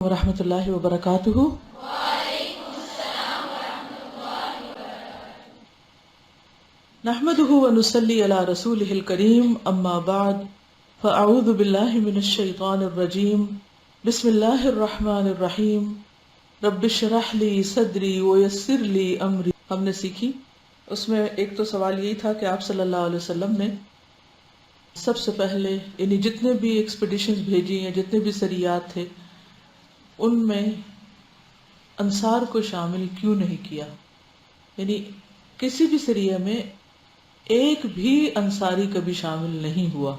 ورحمۃ اللہ وبرکاتہ۔ نحمده ونصلی علی رسولہ الکریم، اما بعد فاعوذ باللہ من الشیطان الرجیم، بسم اللہ الرحمن الرحیم، رب اشرح لی صدری ویسر لی امری۔ ہم نے سیکھی اس میں ایک تو سوال یہی تھا کہ آپ صلی اللہ علیہ وسلم نے سب سے پہلے یعنی جتنے بھی ایکسپیڈیشنز بھیجی ہیں، جتنے بھی سریات تھے، ان میں انصار کو شامل کیوں نہیں کیا؟ یعنی کسی بھی سریہ میں ایک بھی انصاری کبھی شامل نہیں ہوا،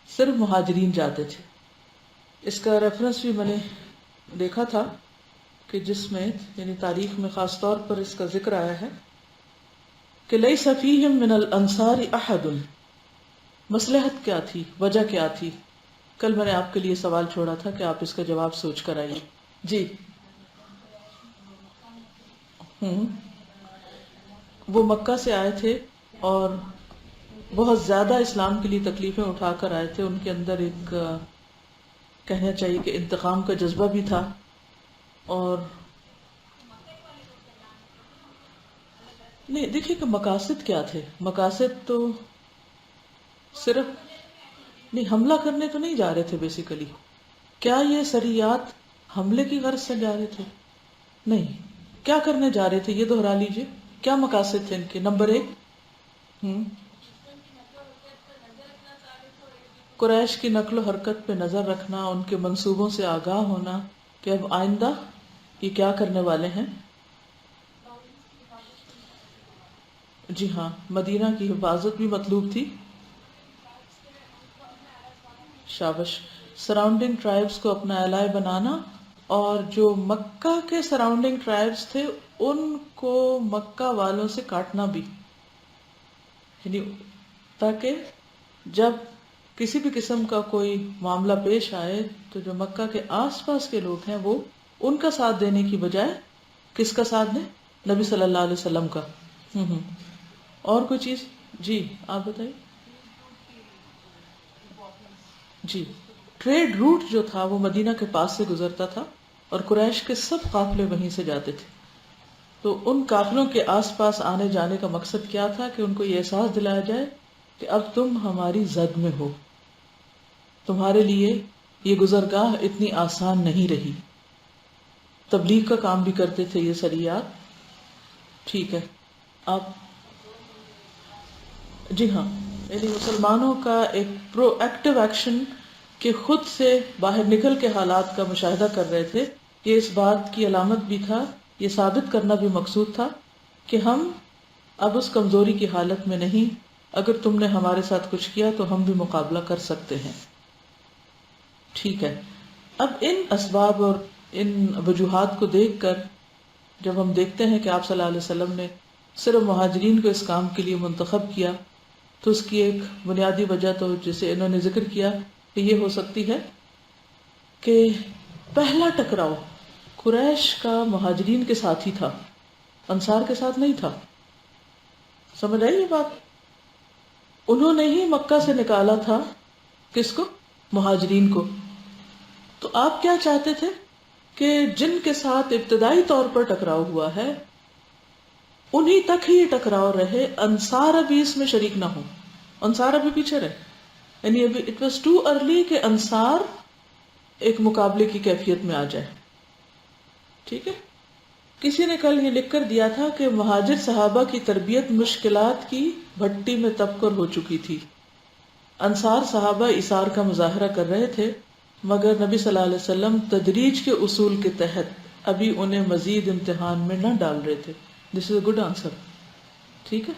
صرف مہاجرین جاتے تھے۔ اس کا ریفرنس بھی میں نے دیکھا تھا کہ جس میں یعنی تاریخ میں خاص طور پر اس کا ذکر آیا ہے کہ لیس فیہم من الانصار احد۔ مصلحت کیا تھی، وجہ کیا تھی؟ کل میں نے آپ کے لیے سوال چھوڑا تھا کہ آپ اس کا جواب سوچ کر آئیے۔ جی وہ مکہ سے آئے تھے اور بہت زیادہ اسلام کے لیے تکلیفیں اٹھا کر آئے تھے۔ ان کے اندر ایک کہنا چاہیے کہ انتقام کا جذبہ بھی تھا، اور نہیں دیکھیے کہ مقاصد کیا تھے۔ مقاصد تو صرف نہیں، حملہ کرنے تو نہیں جا رہے تھے بیسیکلی۔ کیا یہ سریات حملے کی غرض سے جا رہے تھے؟ نہیں۔ کیا کرنے جا رہے تھے یہ دہرا لیجئے، کیا مقاصد تھے ان کے؟ نمبر ایک، قریش کی نقل و حرکت پہ نظر رکھنا، ان کے منصوبوں سے آگاہ ہونا کہ اب آئندہ یہ کیا کرنے والے ہیں۔ جی ہاں، مدینہ کی حفاظت بھی مطلوب تھی۔ شابش۔ سراؤنڈنگ ٹرائبز کو اپنا الائے بنانا، اور جو مکہ کے سراؤنڈنگ ٹرائبز تھے ان کو مکہ والوں سے کاٹنا بھی، یعنی تاکہ جب کسی بھی قسم کا کوئی معاملہ پیش آئے تو جو مکہ کے آس پاس کے لوگ ہیں وہ ان کا ساتھ دینے کی بجائے کس کا ساتھ دیں؟ نبی صلی اللہ علیہ وسلم کا۔ اور کوئی چیز؟ جی آپ بتائیے۔ جی، ٹریڈ روٹ جو تھا وہ مدینہ کے پاس سے گزرتا تھا اور قریش کے سب قافلے وہیں سے جاتے تھے۔ تو ان قافلوں کے آس پاس آنے جانے کا مقصد کیا تھا کہ ان کو یہ احساس دلایا جائے کہ اب تم ہماری زد میں ہو، تمہارے لیے یہ گزرگاہ اتنی آسان نہیں رہی۔ تبلیغ کا کام بھی کرتے تھے یہ سریات۔ ٹھیک ہے، آپ جی ہاں، یعنی مسلمانوں کا ایک پرو ایکٹیو ایکشن کہ خود سے باہر نکل کے حالات کا مشاہدہ کر رہے تھے، یہ اس بات کی علامت بھی تھا، یہ ثابت کرنا بھی مقصود تھا کہ ہم اب اس کمزوری کی حالت میں نہیں، اگر تم نے ہمارے ساتھ کچھ کیا تو ہم بھی مقابلہ کر سکتے ہیں۔ ٹھیک ہے، اب ان اسباب اور ان وجوہات کو دیکھ کر جب ہم دیکھتے ہیں کہ آپ صلی اللہ علیہ وسلم نے صرف مہاجرین کو اس کام کے لیے منتخب کیا، تو اس کی ایک بنیادی وجہ تو جسے انہوں نے ذکر کیا کہ یہ ہو سکتی ہے کہ پہلا ٹکراؤ قریش کا مہاجرین کے ساتھ ہی تھا، انصار کے ساتھ نہیں تھا۔ سمجھ آئی یہ بات؟ انہوں نے ہی مکہ سے نکالا تھا کس کو؟ مہاجرین کو۔ تو آپ کیا چاہتے تھے کہ جن کے ساتھ ابتدائی طور پر ٹکراؤ ہوا ہے انہی تک ہی یہ ٹکراؤ رہے، انصار ابھی اس میں شریک نہ ہو، انصار ابھی پیچھے رہے، یعنی ابھی اٹ واز ٹو ارلی کہ انصار ایک مقابلے کی کیفیت میں آ جائے۔ ٹھیک ہے، کسی نے کل یہ لکھ کر دیا تھا کہ مہاجر صحابہ کی تربیت مشکلات کی بھٹی میں تپ کر ہو چکی تھی۔ انصار صحابہ ایثار کا مظاہرہ کر رہے تھے، مگر نبی صلی اللہ علیہ وسلم تدریج کے اصول کے تحت ابھی انہیں مزید امتحان میں نہ ڈال رہے تھے۔ دس از اے گڈ آنسر۔ ٹھیک ہے،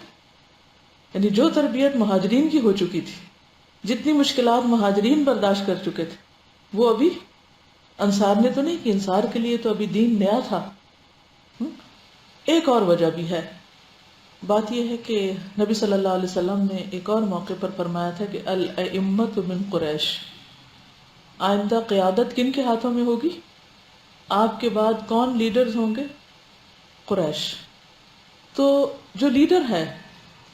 یعنی جو تربیت مہاجرین کی ہو چکی تھی، جتنی مشکلات مہاجرین برداشت کر چکے تھے، وہ ابھی انصار نے تو نہیں کی۔ انصار کے لیے تو ابھی دین نیا تھا۔ ایک اور وجہ بھی ہے، بات یہ ہے کہ نبی صلی اللہ علیہ وسلم نے ایک اور موقع پر فرمایا تھا کہ الائمۃ من قریش، آئندہ قیادت کن کے ہاتھوں میں ہوگی؟ آپ کے بعد کون لیڈرز ہوں گے؟ قریش۔ تو جو لیڈر ہے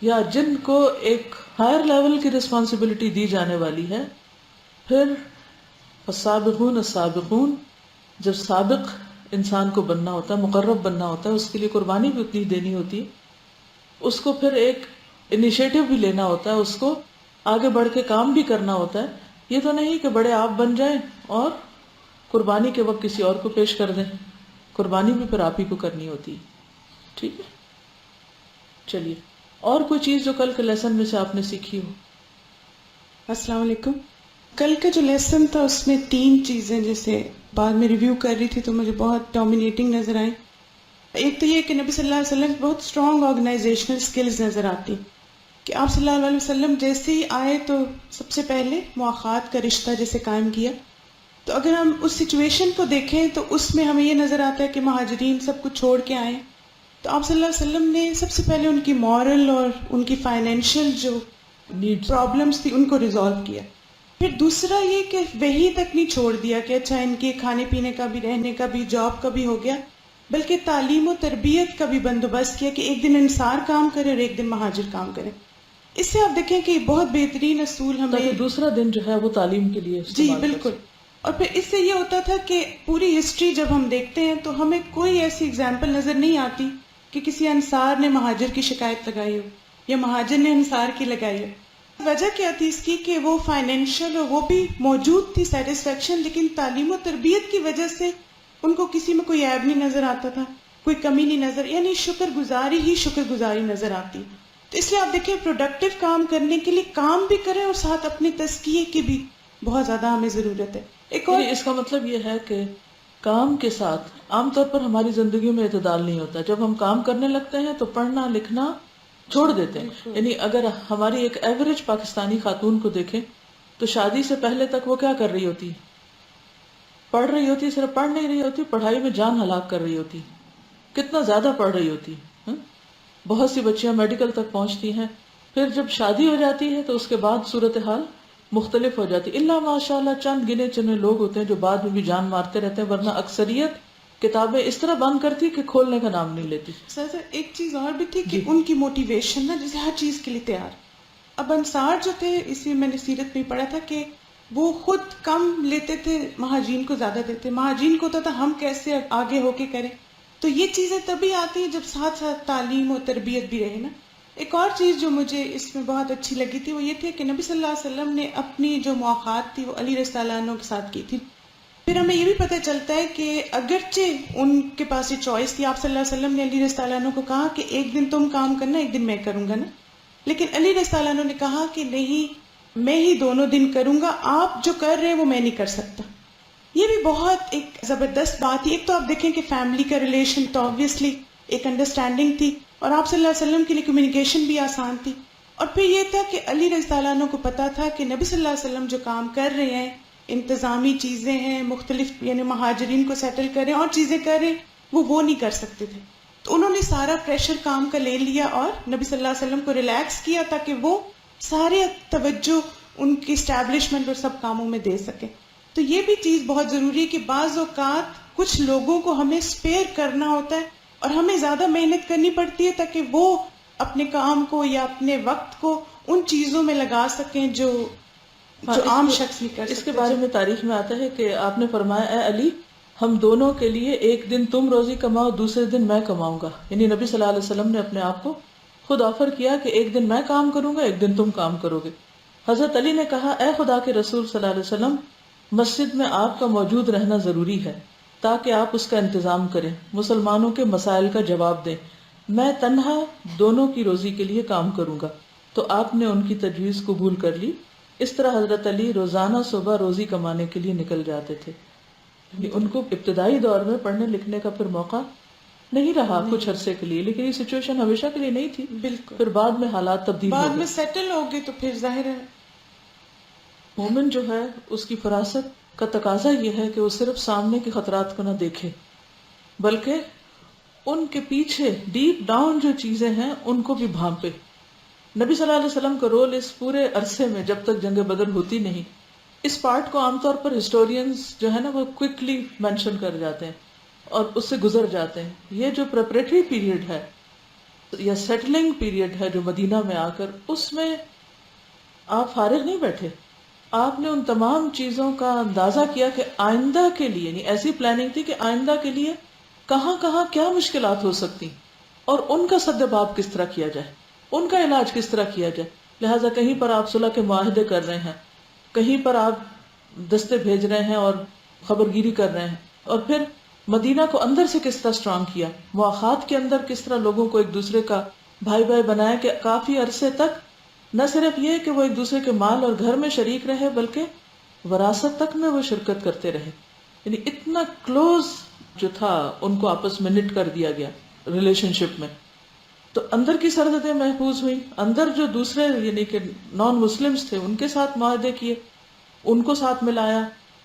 یا جن کو ایک ہائر لیول کی رسپانسبلٹی دی جانے والی ہے، پھر السابقون السابقون جب سابق انسان کو بننا ہوتا ہے، مقرب بننا ہوتا ہے، اس کے لیے قربانی بھی اتنی دینی ہوتی ہے، اس کو پھر ایک انیشیٹو بھی لینا ہوتا ہے، اس کو آگے بڑھ کے کام بھی کرنا ہوتا ہے. یہ تو نہیں کہ بڑے آپ بن جائیں اور قربانی کے وقت کسی اور کو پیش کر دیں. قربانی بھی پھر آپ ہی کو کرنی ہوتی ہے. ٹھیک ہے، چلیے اور کوئی چیز جو کل کے لیسن میں سے آپ نے سیکھی ہو؟ السلام علیکم. کل کا جو لیسن تھا اس میں 3 چیزیں جیسے بعد میں ریویو کر رہی تھی تو مجھے بہت ڈومینیٹنگ نظر آئیں. ایک تو یہ کہ نبی صلی اللہ علیہ وسلم کی بہت اسٹرانگ آرگنائزیشنل سکلز نظر آتی کہ آپ صلی اللہ علیہ وسلم جیسے ہی آئے تو سب سے پہلے مواخات کا رشتہ جیسے قائم کیا. تو اگر ہم اس سچویشن کو دیکھیں تو اس میں ہمیں یہ نظر آتا ہے کہ مہاجرین سب کچھ چھوڑ کے آئے تو آپ صلی اللہ علیہ وسلم نے سب سے پہلے ان کی مورل اور ان کی فائنینشیل جو نیڈس. پرابلمس تھی ان کو ریزالو کیا. پھر دوسرا یہ کہ وہی تک نہیں چھوڑ دیا کہ اچھا ان کے کھانے پینے کا بھی، رہنے کا بھی، جاب کا بھی ہو گیا، بلکہ تعلیم و تربیت کا بھی بندوبست کیا کہ ایک دن انصار کام کرے اور ایک دن مہاجر کام کرے. اس سے آپ دیکھیں کہ بہت بہترین اصول ہمیں، تاکہ دوسرا دن جو ہے وہ تعلیم کے لیے جی استعمال کر بالکل. سکیں. اور پھر اس سے یہ ہوتا تھا کہ پوری ہسٹری جب ہم دیکھتے ہیں تو ہمیں کوئی ایسی اگزامپل نظر نہیں آتی کہ کسی انصار نے مہاجر کی شکایت لگائی ہو یا مہاجر نے انصار کی لگائی ہو. وجہ کیا تھی اس کی کہ وہ فائنینشیل اور وہ بھی موجود تھی سیٹسفیکشن، لیکن تعلیم و تربیت کی وجہ سے ان کو کسی میں کوئی عیب نہیں نظر آتا تھا، کوئی کمی نہیں نظر، یعنی شکر گزاری ہی شکر گزاری نظر آتی. تو اس لیے آپ دیکھیں پروڈکٹیو کام کرنے کے لیے کام بھی کریں اور ساتھ اپنے تزکیے کی بھی بہت زیادہ ہمیں ضرورت ہے. ایک اور اس کا مطلب یہ ہے کہ کام کے ساتھ عام طور پر ہماری زندگیوں میں اعتدال نہیں ہوتا. جب ہم کام کرنے لگتے ہیں تو پڑھنا لکھنا چھوڑ دیتے ہیں. یعنی اگر ہماری ایک ایوریج پاکستانی خاتون کو دیکھیں تو شادی سے پہلے تک وہ کیا کر رہی ہوتی؟ پڑھ رہی ہوتی. صرف پڑھ نہیں رہی ہوتی، پڑھائی میں جان ہلاک کر رہی ہوتی. کتنا زیادہ پڑھ رہی ہوتی. بہت سی بچیاں میڈیکل تک پہنچتی ہیں، پھر جب شادی ہو جاتی ہے تو اس کے بعد صورتحال مختلف ہو جاتی. اللہ ماشاء اللہ چند گنے چنے لوگ ہوتے ہیں جو بعد میں بھی جان مارتے رہتے ہیں، ورنہ اکثریت کتابیں اس طرح بند کرتی کہ کھولنے کا نام نہیں لیتی. سر ایک چیز اور بھی تھی کہ ان کی موٹیویشن نا جیسے ہر چیز کے لیے تیار. اب انصار جو تھے، اسی میں نے سیرت میں پڑھا تھا کہ وہ خود کم لیتے تھے، مہاجرین کو زیادہ دیتے. مہاجرین کو ہوتا تھا ہم کیسے آگے ہو کے کریں. تو یہ چیزیں تبھی آتی ہیں جب ساتھ ساتھ تعلیم و تربیت بھی رہے نا. ایک اور چیز جو مجھے اس میں بہت اچھی لگی تھی وہ یہ تھی کہ نبی صلی اللہ علیہ وسلم نے اپنی جو مواخات تھی وہ علی رضی اللہ عنہ کے ساتھ کی تھی. پھر ہمیں یہ بھی پتہ چلتا ہے کہ اگرچہ ان کے پاس یہ چوائس تھی، آپ صلی اللہ علیہ وسلم نے علی رضی اللہ عنہ کو کہا کہ ایک دن تم کام کرنا، ایک دن میں کروں گا نا، لیکن علی رضی اللہ عنہ نے کہا کہ نہیں، میں ہی دونوں دن کروں گا، آپ جو کر رہے ہیں وہ میں نہیں کر سکتا. یہ بھی بہت ایک زبردست بات ہے. ایک تو آپ دیکھیں کہ فیملی کا ریلیشن تو آبویسلی ایک انڈرسٹینڈنگ تھی اور آپ صلی اللہ علیہ وسلم کے لیے کمیونیکیشن بھی آسان تھی. اور پھر یہ تھا کہ علی رضی اللہ عنہ کو پتا تھا کہ نبی صلی اللہ علیہ وسلم جو کام کر رہے ہیں، انتظامی چیزیں ہیں، مختلف یعنی مہاجرین کو سیٹل کریں اور چیزیں کریں، وہ نہیں کر سکتے تھے. تو انہوں نے سارا پریشر کام کا لے لیا اور نبی صلی اللہ علیہ وسلم کو ریلیکس کیا تاکہ وہ سارے توجہ ان کی اسٹیبلشمنٹ اور سب کاموں میں دے سکے. تو یہ بھی چیز بہت ضروری ہے کہ بعض اوقات کچھ لوگوں کو ہمیں اسپیئر کرنا ہوتا ہے اور ہمیں زیادہ محنت کرنی پڑتی ہے تاکہ وہ اپنے کام کو یا اپنے وقت کو ان چیزوں میں لگا سکیں جو عام شخص نہیں کر سکتے. اس کے بارے میں تاریخ میں آتا ہے کہ آپ نے فرمایا اے علی، ہم دونوں کے لیے ایک دن تم روزی کماؤ، دوسرے دن میں کماؤں گا. یعنی نبی صلی اللہ علیہ وسلم نے اپنے آپ کو خود آفر کیا کہ ایک دن میں کام کروں گا، ایک دن تم کام کرو گے. حضرت علی نے کہا اے خدا کے رسول صلی اللہ علیہ وسلم، مسجد میں آپ کا موجود رہنا ضروری ہے تاکہ آپ اس کا انتظام کریں، مسلمانوں کے مسائل کا جواب دیں. میں تنہا دونوں کی روزی کے لیے کام کروں گا. تو آپ نے ان کی تجویز قبول کر لی. اس طرح حضرت علی روزانہ صبح روزی کمانے کے لیے نکل جاتے تھے. ان کو ابتدائی دور میں پڑھنے لکھنے کا پھر موقع نہیں رہا کچھ عرصے کے لیے، لیکن یہ سچویشن ہمیشہ کے لیے نہیں تھی. بالکل. پھر بعد میں حالات تبدیل ہو بعد گئے. میں سیٹل ہو گئی تو پھر ظاہر ہے مومن جو ہے اس کی فراست کا تقاضا یہ ہے کہ وہ صرف سامنے کے خطرات کو نہ دیکھے بلکہ ان کے پیچھے ڈیپ ڈاؤن جو چیزیں ہیں ان کو بھی بھانپے. نبی صلی اللہ علیہ وسلم کا رول اس پورے عرصے میں جب تک جنگ بدر ہوتی نہیں، اس پارٹ کو عام طور پر ہسٹورینز جو ہے نا وہ کوئکلی مینشن کر جاتے ہیں اور اس سے گزر جاتے ہیں. یہ جو پریپریٹری پیریڈ ہے یا سیٹلنگ پیریڈ ہے جو مدینہ میں آ کر، اس میں آپ فارغ نہیں بیٹھے. آپ نے ان تمام چیزوں کا اندازہ کیا کہ آئندہ کے لیے، یعنی ایسی پلاننگ تھی کہ آئندہ کے لیے کہاں کہاں کیا مشکلات ہو سکتی اور ان کا سدباب کس طرح کیا جائے، ان کا علاج کس طرح کیا جائے. لہٰذا کہیں پر آپ صلح کے معاہدے کر رہے ہیں، کہیں پر آپ دستے بھیج رہے ہیں اور خبرگیری کر رہے ہیں، اور پھر مدینہ کو اندر سے کس طرح اسٹرانگ کیا، مواخات کے اندر کس طرح لوگوں کو ایک دوسرے کا بھائی بھائی بنایا کہ کافی عرصے تک نہ صرف یہ کہ وہ ایک دوسرے کے مال اور گھر میں شریک رہے بلکہ وراثت تک میں وہ شرکت کرتے رہے. یعنی اتنا کلوز جو تھا ان کو آپس میں نٹ کر دیا گیا ریلیشن شپ میں. تو اندر کی سرحدیں محفوظ ہوئی، اندر جو دوسرے یعنی کہ نان مسلمز تھے ان کے ساتھ معاہدے کیے، ان کو ساتھ ملایا،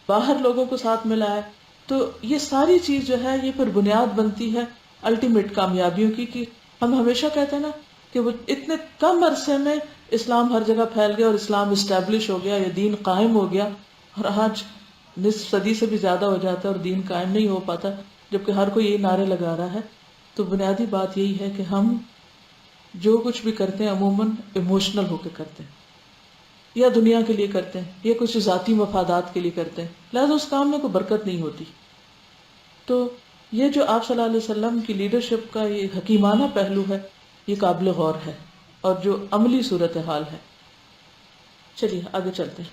باہر لوگوں کو ساتھ ملایا. تو یہ ساری چیز جو ہے یہ پھر بنیاد بنتی ہے الٹیمیٹ کامیابیوں کی. کہ ہم ہمیشہ کہتے ہیں نا کہ وہ اتنے کم عرصے میں اسلام ہر جگہ پھیل گیا اور اسلام اسٹیبلش ہو گیا یا دین قائم ہو گیا، اور آج نصف صدی سے بھی زیادہ ہو جاتا ہے اور دین قائم نہیں ہو پاتا، جبکہ ہر کوئی یہ نعرے لگا رہا ہے. تو بنیادی بات یہی ہے کہ ہم جو کچھ بھی کرتے ہیں عموماً ایموشنل ہو کے کرتے ہیں، یا دنیا کے لیے کرتے ہیں یا کچھ ذاتی مفادات کے لیے کرتے ہیں، لہذا اس کام میں کوئی برکت نہیں ہوتی. تو یہ جو آپ صلی اللہ علیہ وسلم کی لیڈرشپ کا یہ حکیمانہ پہلو ہے یہ قابل غور ہے اور جو عملی صورتحال ہے. چلیے آگے چلتے ہیں.